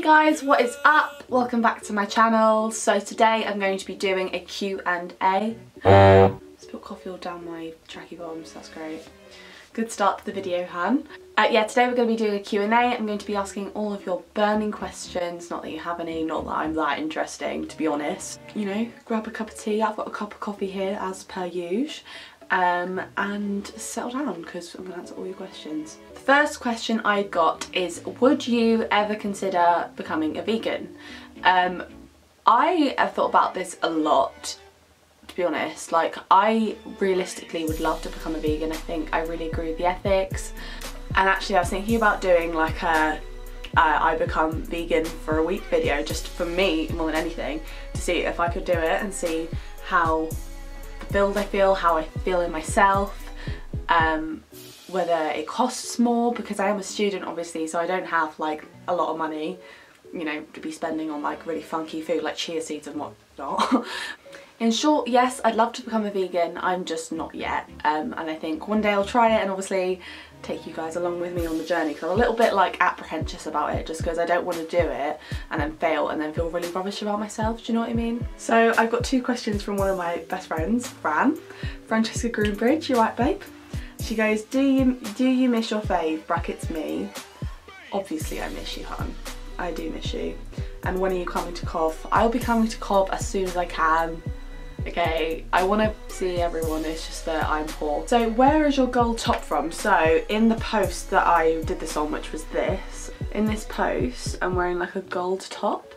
guys, what is up? Welcome back to my channel. So today I'm going to be doing a Q&A. Spilled coffee all down my tracky bombs, that's great. Good start to the video, Han. Yeah, today we're going to be doing a Q&A. I'm going to be asking all of your burning questions. Not that you have any, not that I'm that interesting, to be honest. You know, grab a cup of tea. I've got a cup of coffee here, as per usual. And settle down, because I'm going to answer all your questions. The first question I got is, would you ever consider becoming a vegan? I have thought about this a lot, to be honest. Like, I realistically would love to become a vegan. I think I really agree with the ethics. And actually I was thinking about doing like a I become vegan for a week video, just for me more than anything, to see if I could do it and see how fulfilled I feel, how I feel in myself, whether it costs more, because I am a student obviously, so I don't have like a lot of money, you know, to be spending on like really funky food like chia seeds and whatnot. In short, yes, I'd love to become a vegan, I'm just not yet, and I think one day I'll try it and obviously take you guys along with me on the journey, because I'm a little bit like apprehensive about it, just because I don't want to do it and then fail and then feel really rubbish about myself, do you know what I mean? So I've got two questions from one of my best friends, Francesca Greenbridge. You right, babe? She goes, do you miss your fave, brackets me? Obviously I miss you, hun. I do miss you. And when are you coming to Cobb? I'll be coming to Cobb as soon as I can. Okay, I want to see everyone, it's just that I'm poor. So where is your gold top from? So in the post that I did this on, which was this, in this post I'm wearing like a gold top,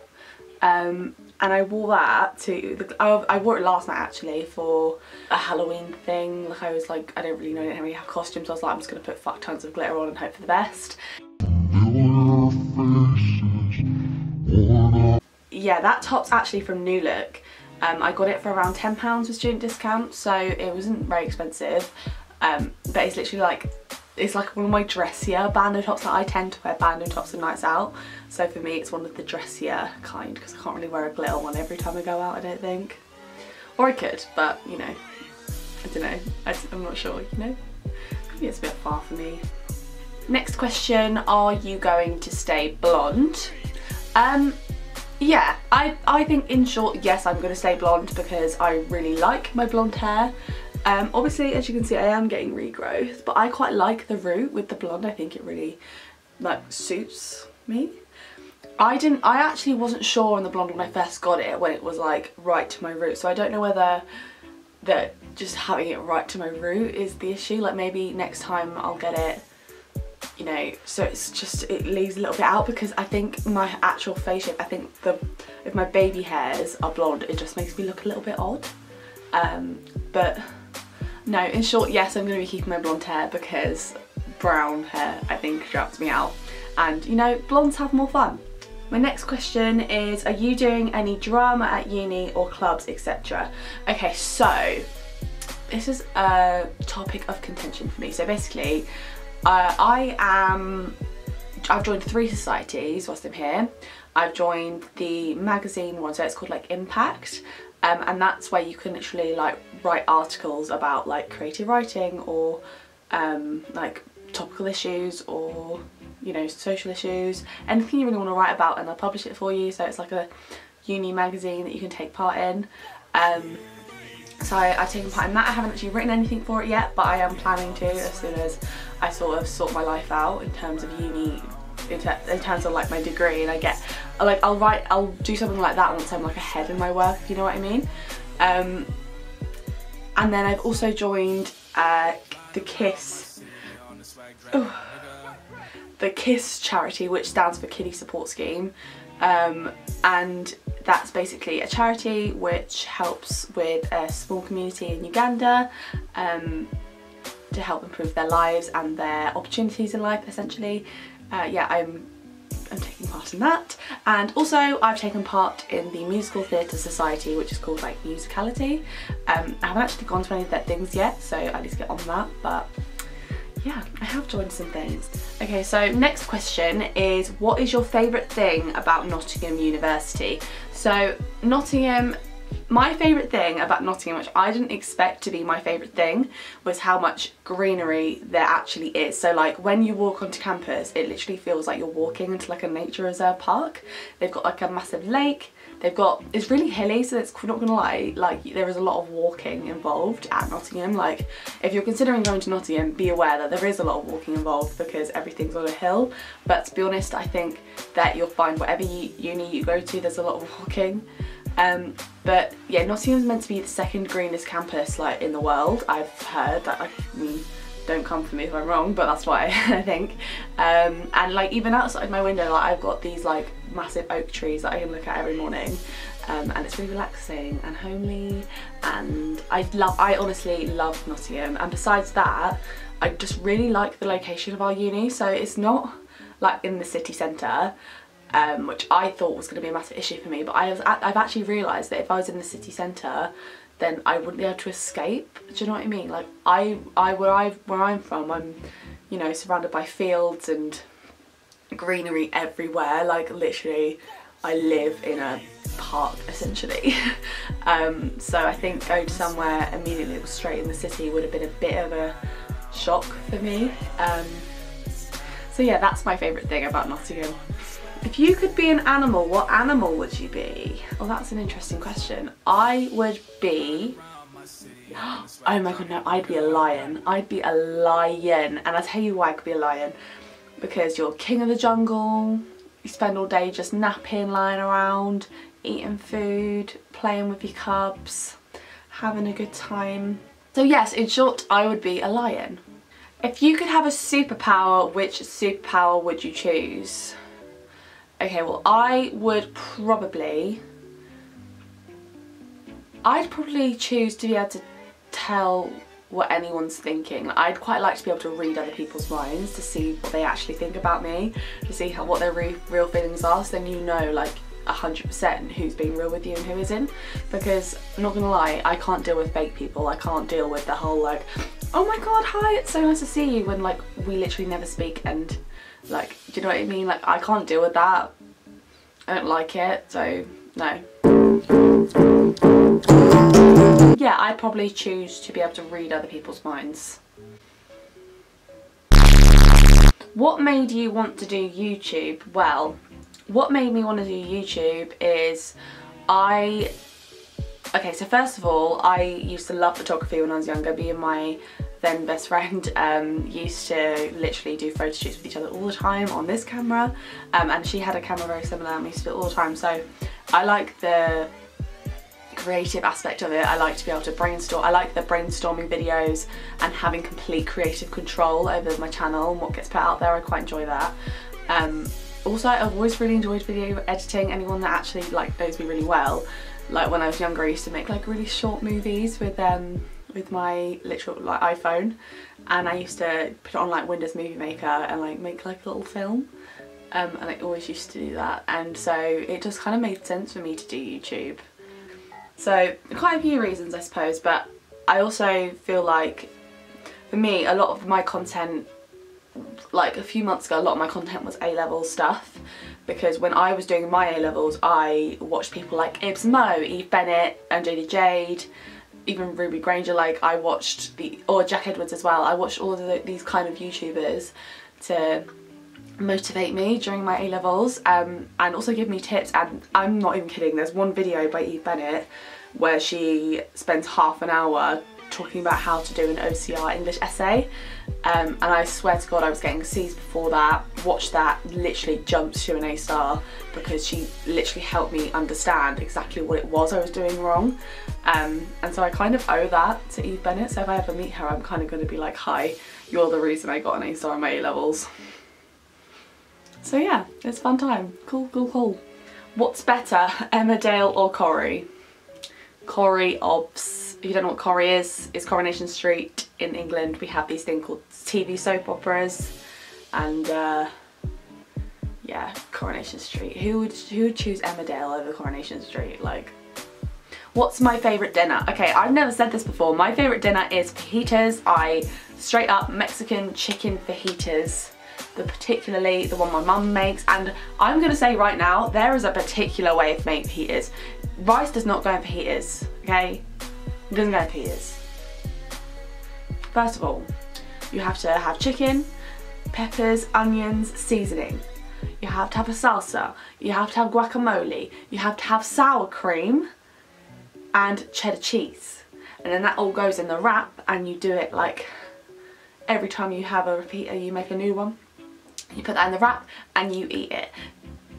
and I wore that to, I wore it last night actually for a Halloween thing. Like I was like, I don't really know, I didn't really have costumes, so I was like, I'm just going to put fuck tons of glitter on and hope for the best. Yeah, that top's actually from New Look. I got it for around £10 with student discount, so it wasn't very expensive, but it's literally like, it's like one of my dressier bandeau tops. Like, I tend to wear bandeau tops on nights out, so for me it's one of the dressier kind, because I can't really wear a glitter one every time I go out, I don't think. Or I could, but you know, I don't know, I'm not sure, you know, maybe it's a bit far for me. Next question, are you going to stay blonde? Yeah, I think in short, yes, I'm going to stay blonde because I really like my blonde hair. Obviously, as you can see, I am getting regrowth, but I quite like the root with the blonde. I think it really like suits me. I actually wasn't sure on the blonde when I first got it, when it was like right to my root, so I don't know whether that just having it right to my root is the issue. Like maybe next time I'll get it, you know, so it's just, it leaves a little bit out, because I think my actual face shape, I think if my baby hairs are blonde, it just makes me look a little bit odd. But no, in short, yes, I'm going to be keeping my blonde hair, because brown hair I think drops me out, and you know, blondes have more fun. My next question is, are you doing any drama at uni or clubs, etc.? Okay, so this is a topic of contention for me. So basically, I've joined 3 societies whilst I'm here. I've joined the magazine one, so it's called like Impact, and that's where you can literally like write articles about like creative writing, or like topical issues, or you know, social issues, anything you really want to write about, and they'll publish it for you. So it's like a uni magazine that you can take part in. So I've taken part in that. I haven't actually written anything for it yet, but I am planning to as soon as I sort of sort my life out in terms of uni, in terms of like my degree, and I get, like, I'll do something like that once I'm like ahead in my work, if you know what I mean. And then I've also joined the KISS charity, which stands for Kiddie Support Scheme, and that's basically a charity which helps with a small community in Uganda, to help improve their lives and their opportunities in life, essentially. Yeah, I'm taking part in that, and also I've taken part in the Musical Theatre Society, which is called like Musicality. I haven't actually gone to any of their things yet, so I need to get on that, but yeah, I have joined some things. Okay, so next question is, what is your favourite thing about Nottingham University? So Nottingham my favourite thing about Nottingham, which I didn't expect to be my favourite thing, was how much greenery there actually is. So like when you walk onto campus, it literally feels like you're walking into like a nature reserve park. They've got like a massive lake. It's really hilly, so it's not gonna lie, like there is a lot of walking involved at Nottingham. Like if you're considering going to Nottingham, be aware that there is a lot of walking involved because everything's on a hill. But to be honest, I think that you'll find whatever uni you go to, there's a lot of walking. But yeah, Nottingham's meant to be the second greenest campus like in the world. I've heard that. I mean, don't come for me if I'm wrong, but that's what I think. And like even outside my window, like I've got these like massive oak trees that I can look at every morning, and it's really relaxing and homely, and I honestly love Nottingham. And besides that, I just really like the location of our uni. So it's not like in the city centre, which I thought was going to be a massive issue for me, but I've actually realised that if I was in the city centre, then I wouldn't be able to escape. Do you know what I mean? Like where I'm from, I'm, you know, surrounded by fields and greenery everywhere. Like literally I live in a park essentially. So I think going to somewhere immediately straight in the city would have been a bit of a shock for me. So yeah, that's my favourite thing about Nottingham. If you could be an animal, what animal would you be? Oh, that's an interesting question. I would be... Oh my god, no, I'd be a lion. I'd be a lion. And I'll tell you why I could be a lion. Because you're king of the jungle, you spend all day just napping, lying around, eating food, playing with your cubs, having a good time. So yes, in short, I would be a lion. If you could have a superpower, which superpower would you choose? Okay, well I'd probably choose to be able to tell what anyone's thinking. I'd quite like to be able to read other people's minds, to see what they actually think about me, to see what their real feelings are, so then you know like 100% who's being real with you and who isn't. Because I'm not gonna lie, I can't deal with fake people. I can't deal with the whole like, oh my god, hi, it's so nice to see you, when like we literally never speak, and like, do you know what I mean? Like I can't deal with that. I don't like it, so no. Yeah, I'd probably choose to be able to read other people's minds. What made you want to do YouTube? Well, what made me want to do YouTube is okay, so first of all, I used to love photography when I was younger. Me and my then best friend used to literally do photo shoots with each other all the time on this camera, and she had a camera very similar and we used to do it all the time. So I like the creative aspect of it. I like to be able to brainstorm. I like the brainstorming videos and having complete creative control over my channel and what gets put out there. I quite enjoy that. Also, I've always really enjoyed video editing. Anyone that actually like knows me really well, like when I was younger I used to make like really short movies with my literal like iPhone, and I used to put it on like Windows Movie Maker and like make like a little film, and I always used to do that, and so it just kind of made sense for me to do YouTube. So quite a few reasons I suppose, but I also feel like for me a lot of my content, like a few months ago, a lot of my content was A-level stuff, because when I was doing my A-levels I watched people like Ibs Mo, Eve Bennett and JD Jade, even Ruby Granger, like I watched or Jack Edwards as well. I watched all of these kind of YouTubers to motivate me during my A-levels, and also give me tips. And I'm not even kidding, there's one video by Eve Bennett where she spends half an hour talking about how to do an OCR English essay, and I swear to god I was getting C's before that. Watched that, literally jumped to an A star because she literally helped me understand exactly what it was I was doing wrong, and so I kind of owe that to Eve Bennett. So if I ever meet her I'm kind of going to be like, hi, you're the reason I got an A star in my A-levels. So yeah, it's a fun time. Cool, cool, cool. What's better, Emmerdale or Corrie? Corrie obs. If you don't know what Corrie is, it's Coronation Street in England. We have these things called TV soap operas, and yeah, Coronation Street. Who would choose Emmerdale over Coronation Street? Like, what's my favourite dinner? Okay, I've never said this before. My favourite dinner is fajitas. Straight up Mexican chicken fajitas. particularly the one my mum makes, and I'm gonna say right now, there is a particular way of making fajitas. Rice does not go in fajitas, okay? It doesn't go in fajitas. First of all, you have to have chicken, peppers, onions, seasoning. You have to have a salsa, you have to have guacamole, you have to have sour cream and cheddar cheese. And then that all goes in the wrap, and you do it like every time you have a repeater, you make a new one. You put that in the wrap and you eat it.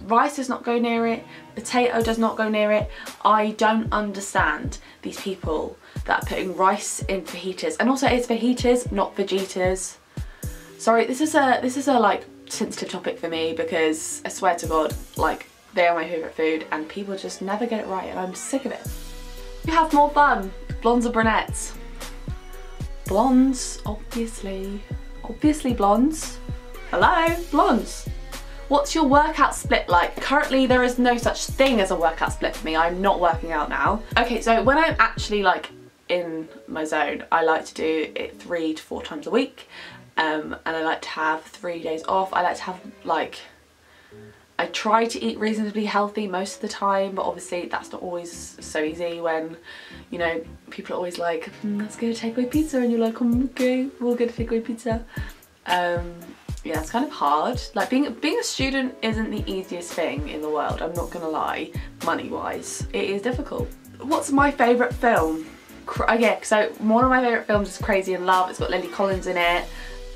Rice does not go near it, potato does not go near it. I don't understand these people that are putting rice in fajitas. And also it's fajitas, not fajitas. Sorry, this is a like sensitive topic for me, because I swear to God, like, they are my favourite food and people just never get it right, and I'm sick of it. You have more fun. Blondes or brunettes? Blondes, obviously. Obviously blondes. Hello, blondes. What's your workout split like? Currently there is no such thing as a workout split for me. I'm not working out now. Okay, so when I'm actually like in my zone, I like to do it 3 to 4 times a week. And I like to have 3 days off. I like to have like, I try to eat reasonably healthy most of the time, but obviously that's not always so easy when, you know, people are always like, let's go to takeaway pizza, and you're like, okay, we'll go to takeaway pizza. Yeah, it's kind of hard. Like being a student isn't the easiest thing in the world, I'm not gonna lie, money-wise. It is difficult. What's my favourite film? Yeah, so one of my favourite films is Crazy in Love. It's got Lily Collins in it.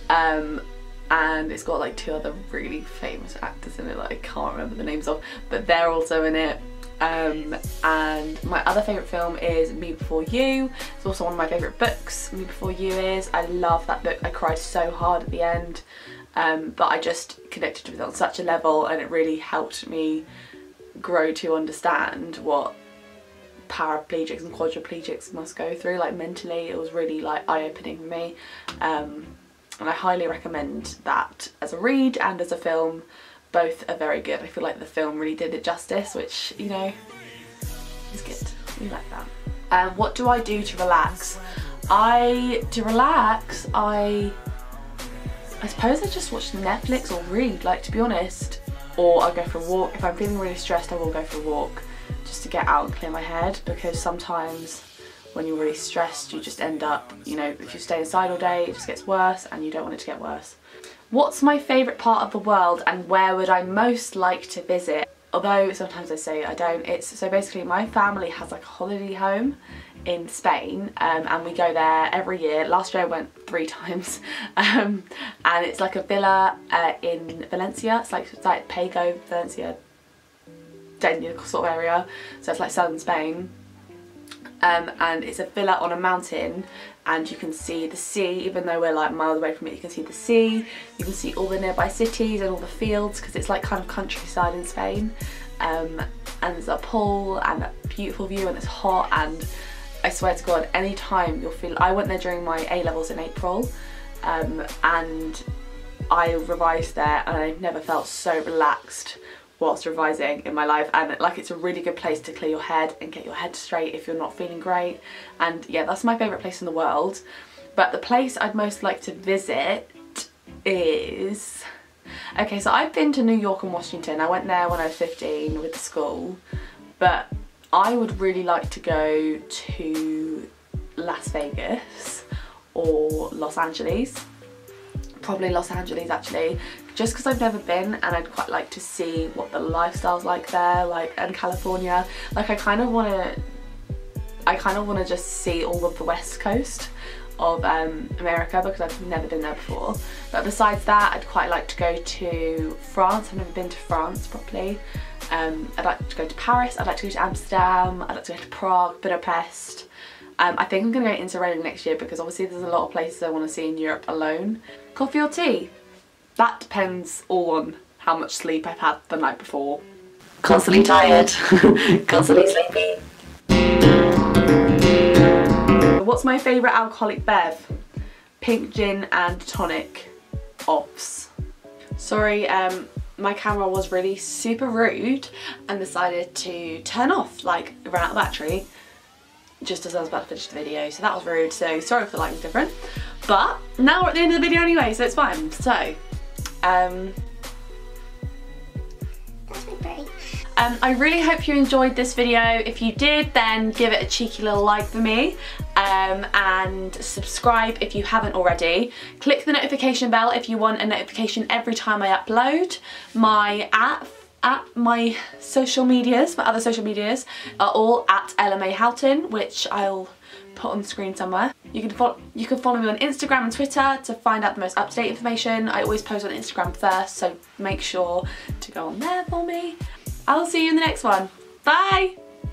And it's got like 2 other really famous actors in it that I can't remember the names of, but they're also in it. And my other favourite film is Me Before You. It's also one of my favourite books, Me Before You is. I love that book. I cried so hard at the end, but I just connected with it on such a level, and it really helped me grow to understand what paraplegics and quadriplegics must go through, like mentally. It was really like eye-opening for me. And I highly recommend that as a read and as a film. Both are very good. I feel like the film really did it justice, which, you know, is good. We like that. What do I do to relax? I suppose I just watch Netflix or read, like, to be honest. Or I go for a walk. If I'm feeling really stressed, I will go for a walk just to get out and clear my head, because sometimes when you're really stressed, you just end up, you know, if you stay inside all day, it just gets worse, and you don't want it to get worse. What's my favourite part of the world, and where would I most like to visit? Although sometimes I say I don't. So basically my family has like a holiday home in Spain, and we go there every year. Last year I went 3 times, and it's like a villa in Valencia. It's like Pago, Valencia, Denia sort of area. So it's like southern Spain. And it's a villa on a mountain, and you can see the sea. Even though we're like miles away from it, you can see the sea, you can see all the nearby cities and all the fields, because it's like kind of countryside in Spain. And there's a pool and a beautiful view, and it's hot, and I swear to God, any time you'll feel. I went there during my A-levels in April, and I revised there, and I've never felt so relaxed whilst revising in my life. And like, it's a really good place to clear your head and get your head straight if you're not feeling great. And yeah, that's my favourite place in the world. But the place I'd most like to visit is, okay, so I've been to New York and Washington. I went there when I was 15 with the school, but I would really like to go to Las Vegas or Los Angeles. Probably Los Angeles actually, just because I've never been, and I'd quite like to see what the lifestyle's like there, like, and California. Like, I kind of want to just see all of the west coast of America, because I've never been there before. But besides that, I'd quite like to go to France. I've never been to France properly. I'd like to go to Paris, I'd like to go to Amsterdam, I'd like to go to Prague, Budapest. I think I'm going to go into Interrail next year, because obviously there's a lot of places I want to see in Europe alone. Coffee or tea? That depends all on how much sleep I've had the night before. Constantly tired, constantly sleepy. What's my favourite alcoholic bev? Pink gin and tonic. Offs. Sorry, my camera was really super rude and decided to turn off, like, ran out of battery just as I was about to finish the video, so that was rude, so sorry if the lighting's different. But now we're at the end of the video anyway, so it's fine. So That's my brain. I really hope you enjoyed this video. If you did, then give it a cheeky little like for me, and subscribe if you haven't already. Click the notification bell if you want a notification every time I upload. My my social medias, my other social medias, are all at LMA Houghton, which I'll put on the screen somewhere. You can follow me on Instagram and Twitter to find out the most up-to-date information. I always post on Instagram first, so make sure to go on there for me. I'll see you in the next one. Bye!